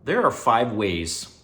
There are 5 ways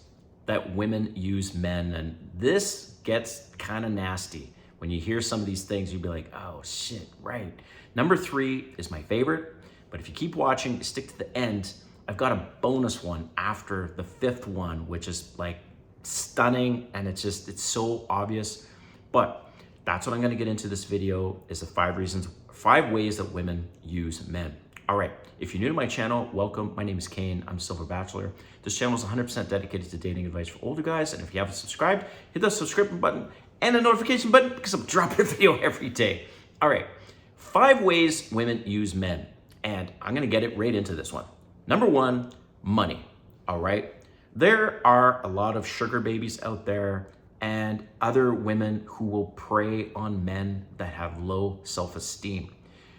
that women use men, and this gets kind of nasty. When you hear some of these things, you'll be like, oh shit, right. Number 3 is my favorite, but if you keep watching, stick to the end, I've got a bonus one after the 5th one, which is like stunning, and it's so obvious. But that's what I'm gonna get into this video, is the 5 ways that women use men. All right, if you're new to my channel, welcome. My name is Kane, I'm a silver bachelor. This channel is 100% dedicated to dating advice for older guys, and if you haven't subscribed, hit the subscribe button and the notification button because I'm dropping a video every day. All right, 5 ways women use men, and I'm gonna get it right into this one. Number 1, money, all right? There are a lot of sugar babies out there and other women who will prey on men that have low self-esteem,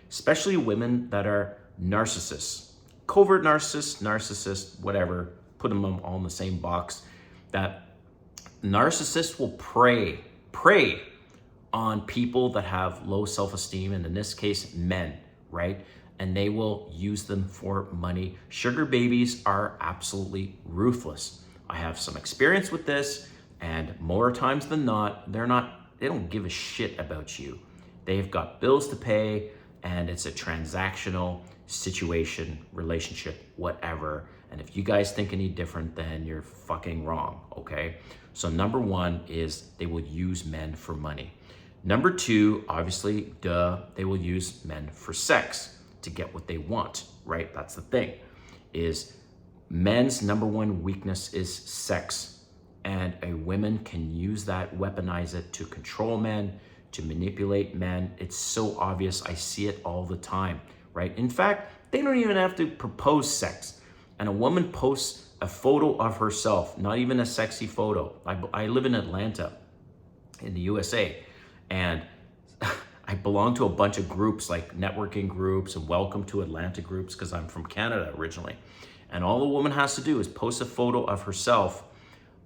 especially women that are narcissists, covert narcissists, whatever, put them all in the same box. That narcissists will prey on people that have low self-esteem, and in this case, men, right? And they will use them for money. Sugar babies are absolutely ruthless. I have some experience with this, and more times than not, they don't give a shit about you. They've got bills to pay, and it's a transactional situation, relationship, whatever. And if you guys think any different, then you're fucking wrong, okay? So number 1 is they will use men for money. Number 2, obviously, they will use men for sex to get what they want, right? That's the thing, is men's number 1 weakness is sex. And a woman can use that, weaponize it to control men, to manipulate men. It's so obvious. I see it all the time, right? In fact, they don't even have to propose sex. And a woman posts a photo of herself, not even a sexy photo. I live in Atlanta, in the USA, and I belong to a bunch of groups, like networking groups and welcome to Atlanta groups, because I'm from Canada originally. And all the woman has to do is post a photo of herself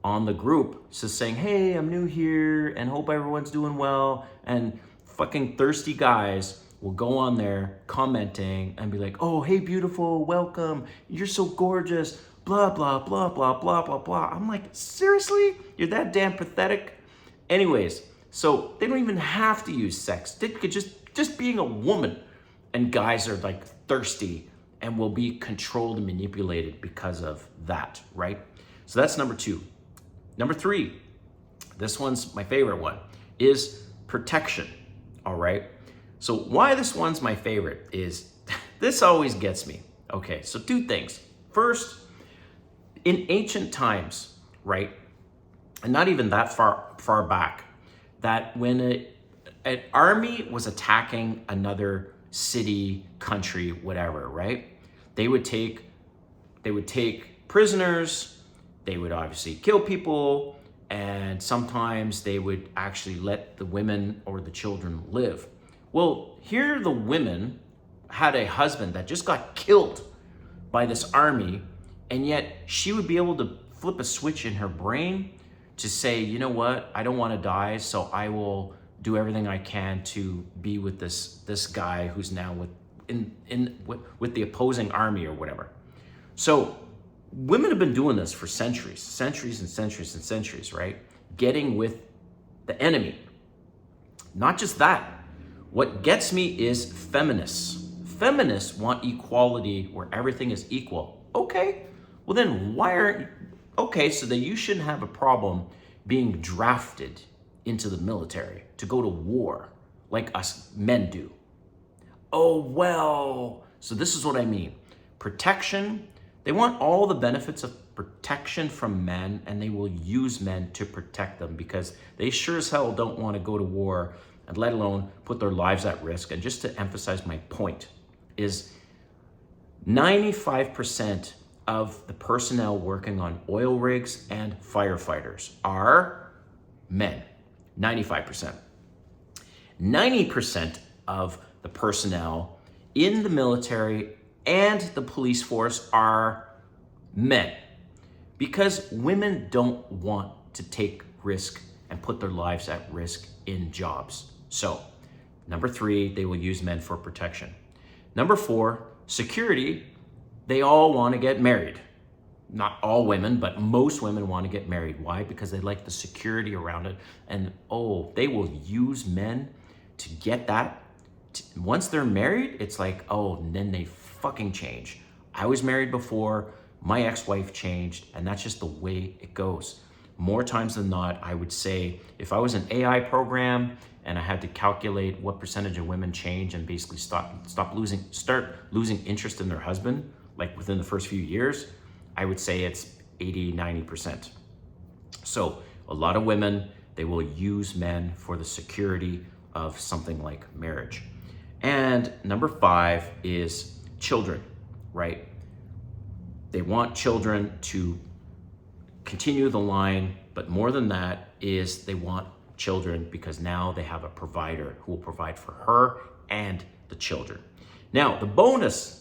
on the group, just saying, hey, I'm new here and hope everyone's doing well. And fucking thirsty guys will go on there commenting and be like, oh, hey, beautiful, welcome. You're so gorgeous, blah, blah, blah, blah, blah, blah, blah. I'm like, seriously? You're that damn pathetic? Anyways, so they don't even have to use sex. They could just being a woman, and guys are like thirsty and will be controlled and manipulated because of that, right? So that's number 2. Number 3, this one's my favorite one, is protection, all right? So why this one's my favorite is, this always gets me. Okay, so 2 things. First, in ancient times, right, and not even that far back, that when an army was attacking another city, country, whatever, right, they would take prisoners. They would obviously kill people, and sometimes they would actually let the women or the children live. Well, here the women had a husband that just got killed by this army, and yet she would be able to flip a switch in her brain to say, you know what, I don't want to die, so I will do everything I can to be with this guy who's now with the opposing army or whatever. So women have been doing this for centuries, right? Getting with the enemy. Not just that. What gets me is feminists. Feminists want equality where everything is equal. Okay, well then so then you shouldn't have a problem being drafted into the military to go to war like us men do. Oh, well, so this is what I mean. Protection. They want all the benefits of protection from men, and they will use men to protect them because they sure as hell don't want to go to war, and let alone put their lives at risk. And just to emphasize my point is 95% of the personnel working on oil rigs and firefighters are men. 95%. 90% of the personnel in the military and the police force are men, because women don't want to take risk and put their lives at risk in jobs. So, number 3, they will use men for protection. Number 4, security. They all want to get married. not all women, but most women want to get married. Why? Because they like the security around it. And oh, they will use men to get that. Once they're married, it's like, oh, and then they fucking change. I was married before, my ex-wife changed, and that's just the way it goes. More times than not, I would say if I was an AI program and I had to calculate what percentage of women change and basically start losing interest in their husband, like within the first few years, I would say it's 80-90%. So a lot of women, they will use men for the security of something like marriage. And number 5 is children, right? They want children to continue the line, but more than that is they want children because now they have a provider who will provide for her and the children. Now, the bonus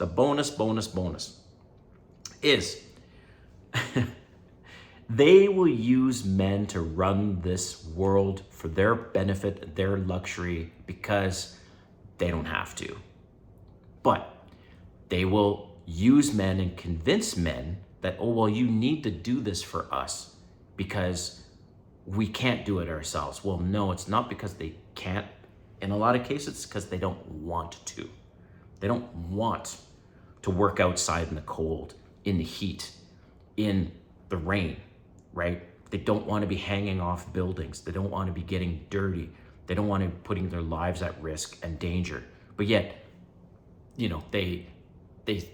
is they will use men to run this world for their benefit, their luxury, because they don't have to. But they will use men and convince men that, oh, well, you need to do this for us because we can't do it ourselves. Well, no, it's not because they can't. In a lot of cases, it's because they don't want to. They don't want to work outside in the cold, in the heat, in the rain, right? They don't want to be hanging off buildings. They don't want to be getting dirty. They don't want to be putting their lives at risk and danger. But yet, you know, they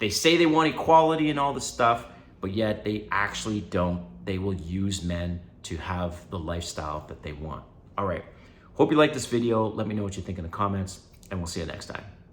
say they want equality and all this stuff, but yet they actually don't. They will use men to have the lifestyle that they want. All right. Hope you like this video. Let me know what you think in the comments, and we'll see you next time.